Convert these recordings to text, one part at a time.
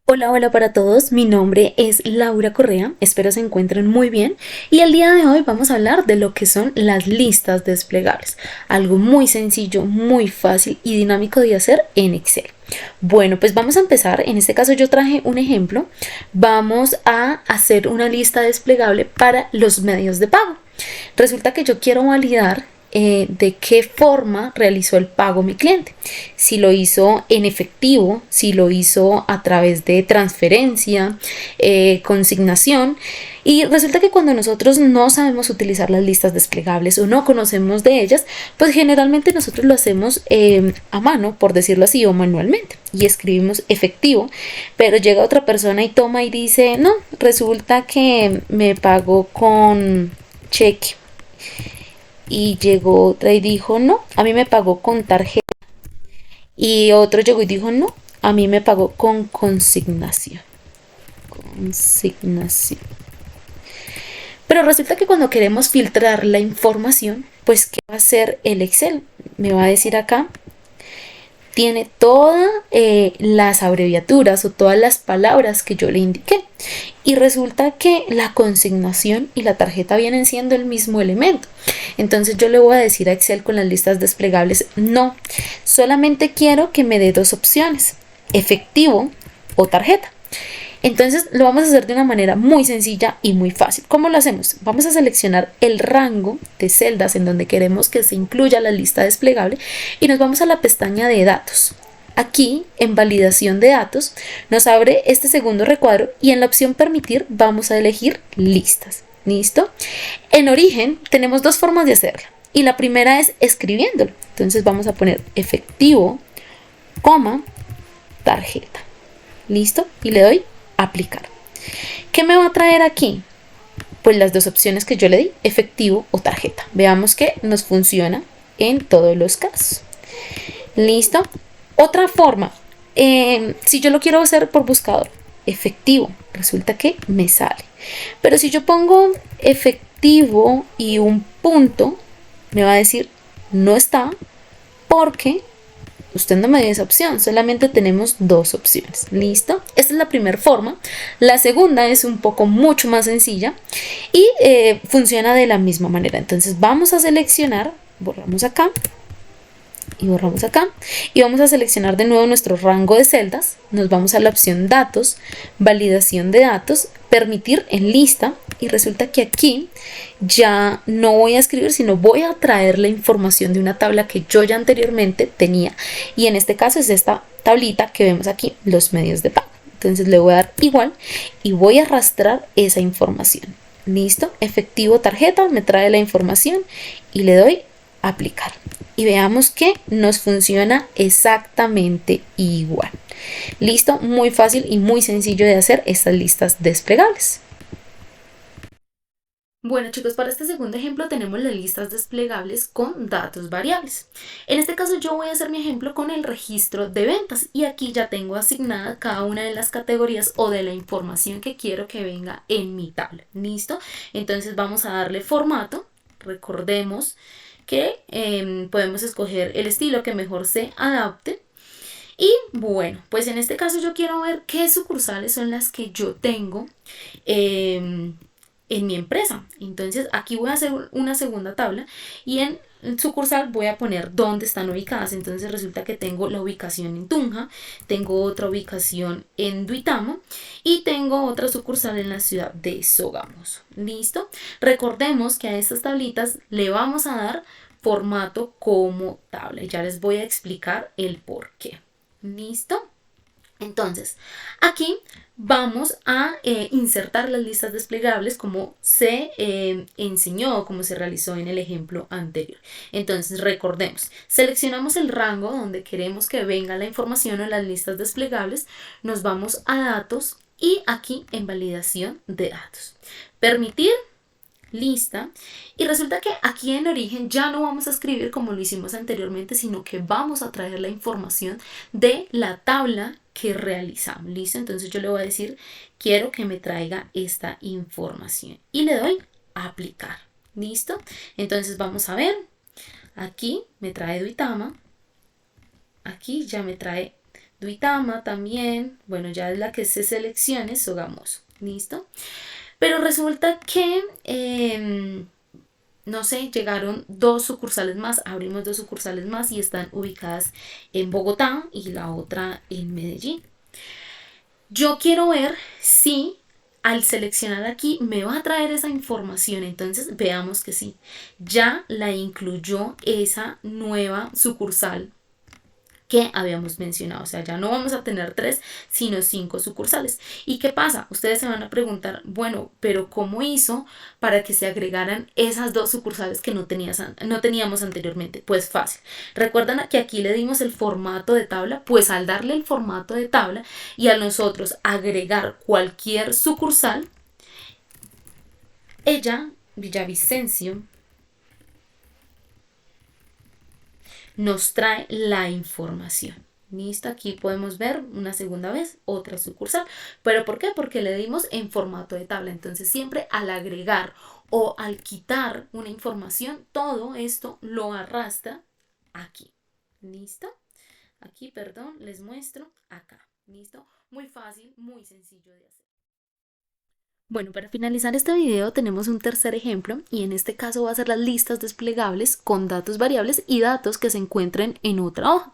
Hola, hola para todos, mi nombre es Laura Correa, espero se encuentren muy bien y el día de hoy vamos a hablar de lo que son las listas desplegables, algo muy sencillo, muy fácil y dinámico de hacer en Excel. Bueno, pues vamos a empezar, en este caso yo traje un ejemplo, vamos a hacer una lista desplegable para los medios de pago. Resulta que yo quiero validar de qué forma realizó el pago mi cliente. Si lo hizo en efectivo, si lo hizo a través de transferencia, consignación. Y resulta que cuando nosotros no sabemos utilizar las listas desplegables o no conocemos de ellas, pues generalmente nosotros lo hacemos a mano, por decirlo así, o manualmente. Y escribimos efectivo, pero llega otra persona y toma y dice, no, resulta que me pagó con cheque. Y llegó otra y dijo, no, a mí me pagó con tarjeta. Y otro llegó y dijo, no, a mí me pagó con consignación. Consignación. Pero resulta que cuando queremos filtrar la información, pues ¿qué va a hacer el Excel? Me va a decir acá, tiene todas las abreviaturas o todas las palabras que yo le indiqué. Y resulta que la consignación y la tarjeta vienen siendo el mismo elemento. Entonces yo le voy a decir a Excel con las listas desplegables, no, solamente quiero que me dé dos opciones, efectivo o tarjeta. Entonces lo vamos a hacer de una manera muy sencilla y muy fácil. ¿Cómo lo hacemos? Vamos a seleccionar el rango de celdas en donde queremos que se incluya la lista desplegable y nos vamos a la pestaña de datos. Aquí, en validación de datos, nos abre este segundo recuadro y en la opción permitir vamos a elegir listas. ¿Listo? En origen tenemos dos formas de hacerla y la primera es escribiéndolo. Entonces vamos a poner efectivo, coma, tarjeta. ¿Listo? Y le doy aplicar. ¿Qué me va a traer aquí? Pues las dos opciones que yo le di, efectivo o tarjeta. Veamos que nos funciona en todos los casos. ¿Listo? Otra forma, si yo lo quiero hacer por buscador, efectivo, resulta que me sale. Pero si yo pongo efectivo y un punto, me va a decir no está porque usted no me dio esa opción, solamente tenemos dos opciones. ¿Listo? Esta es la primera forma. La segunda es un poco mucho más sencilla y funciona de la misma manera. Entonces vamos a seleccionar, borramos acá y borramos acá y vamos a seleccionar de nuevo nuestro rango de celdas, nos vamos a la opción datos, validación de datos, permitir en lista y resulta que aquí ya no voy a escribir sino voy a traer la información de una tabla que yo ya anteriormente tenía y en este caso es esta tablita que vemos aquí, los medios de pago. Entonces le voy a dar igual y voy a arrastrar esa información. Listo, efectivo tarjeta, me trae la información y le doy aplicar y veamos que nos funciona exactamente igual. Listo, muy fácil y muy sencillo de hacer estas listas desplegables. Bueno chicos, para este segundo ejemplo tenemos las listas desplegables con datos variables. En este caso yo voy a hacer mi ejemplo con el registro de ventas y aquí ya tengo asignada cada una de las categorías o de la información que quiero que venga en mi tabla. ¿Listo? Entonces vamos a darle formato. Recordemos que podemos escoger el estilo que mejor se adapte. Y bueno, pues en este caso yo quiero ver qué sucursales son las que yo tengo en mi empresa. Entonces aquí voy a hacer una segunda tabla y en sucursal voy a poner dónde están ubicadas. Entonces resulta que tengo la ubicación en Tunja, tengo otra ubicación en Duitama y tengo otra sucursal en la ciudad de Sogamoso. ¿Listo? Recordemos que a estas tablitas le vamos a dar formato como tabla. Ya les voy a explicar el por qué. ¿Listo? Entonces, aquí vamos a insertar las listas desplegables como se enseñó, como se realizó en el ejemplo anterior. Entonces, recordemos, seleccionamos el rango donde queremos que venga la información o las listas desplegables, nos vamos a datos y aquí en validación de datos. Permitir lista y resulta que aquí en origen ya no vamos a escribir como lo hicimos anteriormente, sino que vamos a traer la información de la tabla que realizamos. ¿Listo? Entonces yo le voy a decir quiero que me traiga esta información y le doy a aplicar. ¿Listo? Entonces vamos a ver, aquí me trae Duitama, aquí ya me trae Duitama también, bueno, ya es la que se seleccione, Sogamoso, ¿listo? Pero resulta que, no sé, llegaron dos sucursales más, abrimos dos sucursales más y están ubicadas en Bogotá y la otra en Medellín. Yo quiero ver si al seleccionar aquí me va a traer esa información. Entonces veamos que sí, ya la incluyó esa nueva sucursal que habíamos mencionado. O sea, ya no vamos a tener 3, sino 5 sucursales. ¿Y qué pasa? Ustedes se van a preguntar, bueno, pero ¿cómo hizo para que se agregaran esas dos sucursales que no teníamos anteriormente? Pues fácil. ¿Recuerdan que aquí le dimos el formato de tabla? Pues al darle el formato de tabla y a nosotros agregar cualquier sucursal, ella, Villavicencio, nos trae la información. ¿Listo? Aquí podemos ver una segunda vez otra sucursal. ¿Pero por qué? Porque le dimos en formato de tabla. Entonces siempre al agregar o al quitar una información, todo esto lo arrastra aquí. ¿Listo? Aquí, perdón, les muestro acá. ¿Listo? Muy fácil, muy sencillo de hacer. Bueno, para finalizar este video tenemos un tercer ejemplo y en este caso va a ser las listas desplegables con datos variables y datos que se encuentren en otra hoja.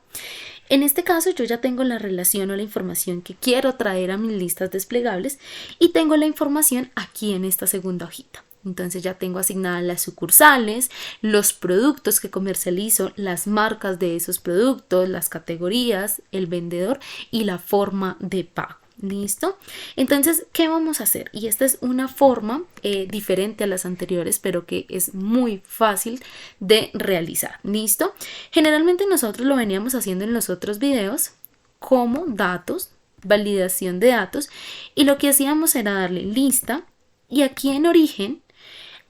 En este caso yo ya tengo la relación o la información que quiero traer a mis listas desplegables y tengo la información aquí en esta segunda hojita. Entonces ya tengo asignadas las sucursales, los productos que comercializo, las marcas de esos productos, las categorías, el vendedor y la forma de pago. ¿Listo? Entonces, ¿qué vamos a hacer? Y esta es una forma diferente a las anteriores, pero que es muy fácil de realizar. ¿Listo? Generalmente nosotros lo veníamos haciendo en los otros videos como datos, validación de datos, y lo que hacíamos era darle lista y aquí en origen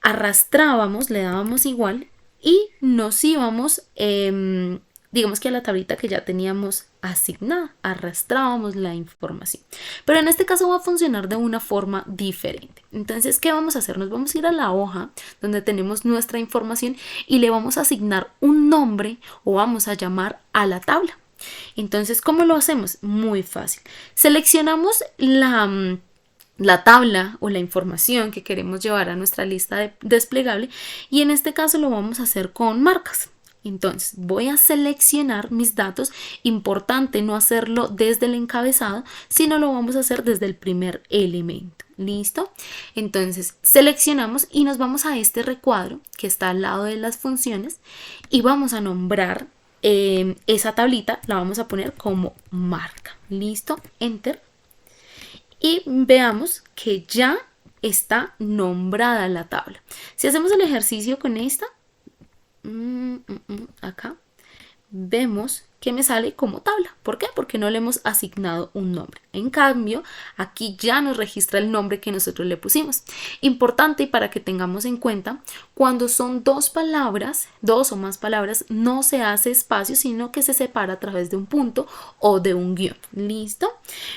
arrastrábamos, le dábamos igual y nos íbamos, digamos que a la tablita que ya teníamos asignada, arrastrábamos la información. Pero en este caso va a funcionar de una forma diferente. Entonces, ¿qué vamos a hacer? Nos vamos a ir a la hoja donde tenemos nuestra información y le vamos a asignar un nombre o vamos a llamar a la tabla. Entonces, ¿cómo lo hacemos? Muy fácil. Seleccionamos la tabla o la información que queremos llevar a nuestra lista desplegable y en este caso lo vamos a hacer con marcas. Entonces voy a seleccionar mis datos, importante no hacerlo desde el encabezado, sino lo vamos a hacer desde el primer elemento. ¿Listo? Entonces seleccionamos y nos vamos a este recuadro que está al lado de las funciones y vamos a nombrar esa tablita, la vamos a poner como marca. ¿Listo? Enter. Y veamos que ya está nombrada la tabla. Si hacemos el ejercicio con esta, acá, vemos que me sale como tabla. ¿Por qué? Porque no le hemos asignado un nombre. En cambio, aquí ya nos registra el nombre que nosotros le pusimos. Importante y para que tengamos en cuenta, cuando son dos palabras, dos o más palabras, no se hace espacio, sino que se separa a través de un punto o de un guión. ¿Listo?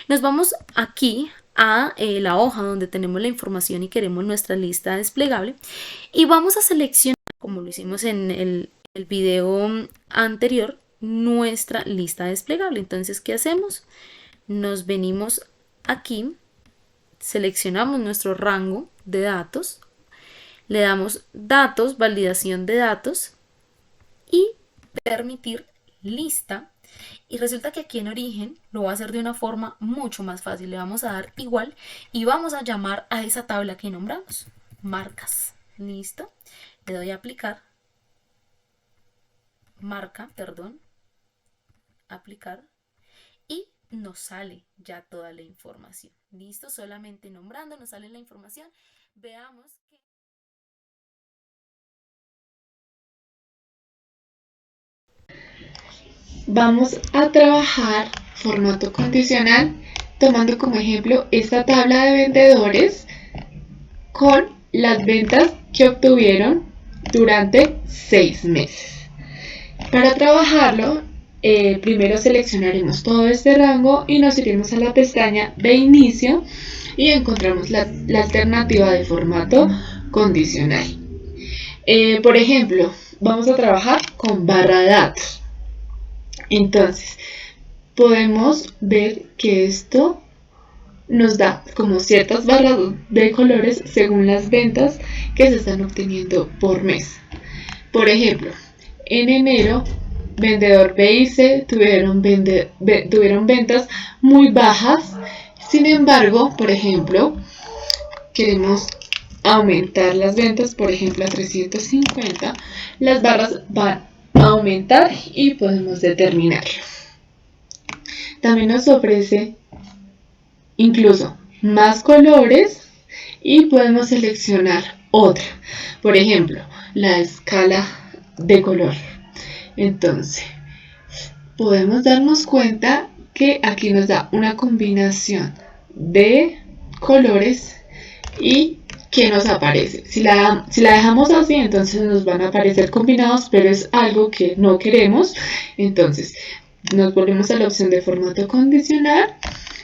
Nos vamos aquí a la hoja donde tenemos la información y queremos nuestra lista desplegable y vamos a seleccionar, como lo hicimos en el video anterior, nuestra lista desplegable. Entonces, ¿qué hacemos? Nos venimos aquí, seleccionamos nuestro rango de datos, le damos datos, validación de datos y permitir lista. Y resulta que aquí en origen lo va a hacer de una forma mucho más fácil. Le vamos a dar igual y vamos a llamar a esa tabla que nombramos marcas. ¿Listo? Le doy a aplicar. Marca, perdón. Aplicar. Y nos sale ya toda la información. ¿Listo? Solamente nombrando nos sale la información. Veamos que... Vamos a trabajar formato condicional tomando como ejemplo esta tabla de vendedores con las ventas que obtuvieron durante 6 meses. Para trabajarlo, primero seleccionaremos todo este rango y nos iremos a la pestaña de inicio y encontramos la alternativa de formato condicional. Por ejemplo, vamos a trabajar con barra datos. Entonces, podemos ver que esto nos da como ciertas barras de colores según las ventas que se están obteniendo por mes. Por ejemplo, en enero, vendedor B y C tuvieron ventas muy bajas. Sin embargo, por ejemplo, queremos aumentar las ventas, por ejemplo, a 350, las barras van a aumentar y podemos determinarlo. También nos ofrece incluso más colores y podemos seleccionar otra. Por ejemplo, la escala de color. Entonces, podemos darnos cuenta que aquí nos da una combinación de colores y que nos aparece. Si la dejamos así, entonces nos van a aparecer combinados, pero es algo que no queremos. Entonces, nos volvemos a la opción de formato condicional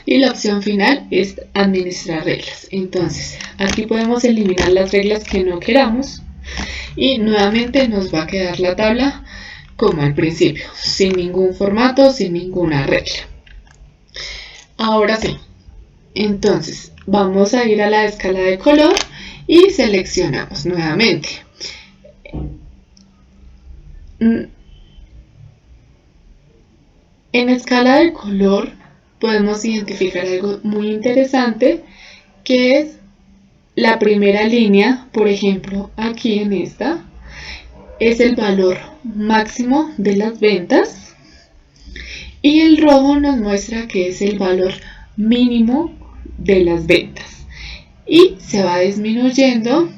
y la opción final es administrar reglas. Entonces, aquí podemos eliminar las reglas que no queramos y nuevamente nos va a quedar la tabla como al principio, sin ningún formato, sin ninguna regla. Ahora sí, entonces vamos a ir a la escala de color y seleccionamos nuevamente. En escala de color podemos identificar algo muy interesante, que es la primera línea. Por ejemplo, aquí en esta es el valor máximo de las ventas y el rojo nos muestra que es el valor mínimo de las ventas y se va disminuyendo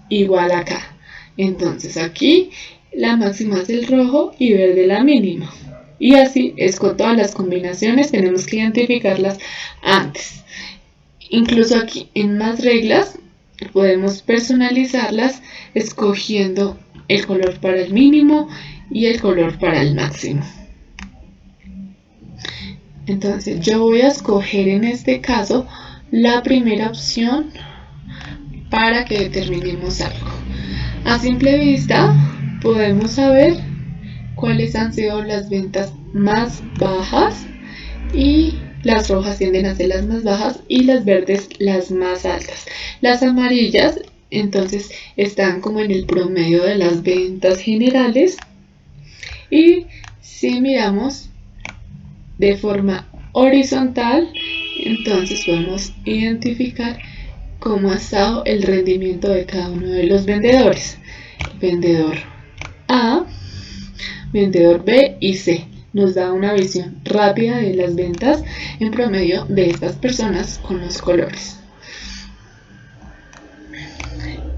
igual acá. Entonces aquí la máxima es el rojo y verde la mínima. Y así es con todas las combinaciones, tenemos que identificarlas antes. Incluso aquí en más reglas podemos personalizarlas escogiendo el color para el mínimo y el color para el máximo. Entonces yo voy a escoger en este caso la primera opción para que determinemos algo. A simple vista podemos saber cuáles han sido las ventas más bajas y las rojas tienden a ser las más bajas y las verdes las más altas. Las amarillas entonces están como en el promedio de las ventas generales y si miramos de forma horizontal entonces podemos identificar cómo ha estado el rendimiento de cada uno de los vendedores. Vendedor A, vendedor B y C. Nos da una visión rápida de las ventas en promedio de estas personas con los colores.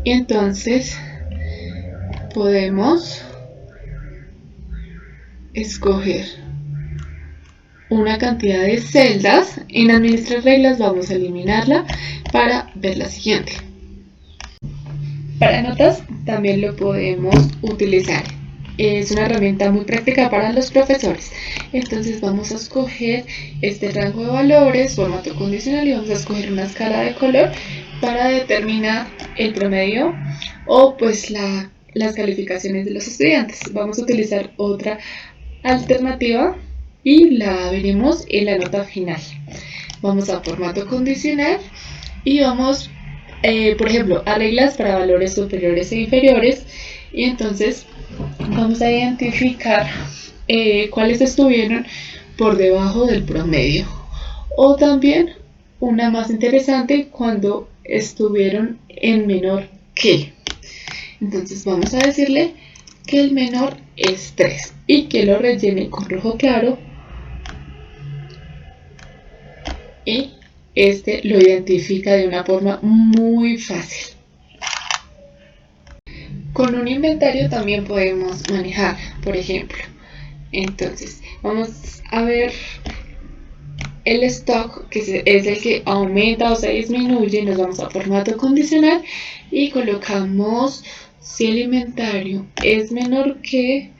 Y entonces podemos escoger una cantidad de celdas. En administrar reglas vamos a eliminarla para ver la siguiente. Para notas también lo podemos utilizar. Es una herramienta muy práctica para los profesores. Entonces vamos a escoger este rango de valores, formato condicional, y vamos a escoger una escala de color para determinar el promedio o pues las calificaciones de los estudiantes. Vamos a utilizar otra alternativa y la veremos en la nota final. Vamos a formato condicional y vamos, por ejemplo, a reglas para valores superiores e inferiores, y entonces vamos a identificar cuáles estuvieron por debajo del promedio, o también una más interesante, cuando estuvieron en menor que. Entonces vamos a decirle que el menor es 3 y que lo rellene con rojo claro, y este lo identifica de una forma muy fácil. Con un inventario también podemos manejar, por ejemplo. Entonces vamos a ver el stock, que es el que aumenta o se disminuye. Nos vamos a formato condicional y colocamos si el inventario es menor que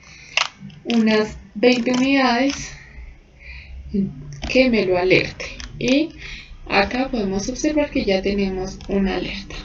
unas 20 unidades, que me lo alerte. Y acá podemos observar que ya tenemos una alerta.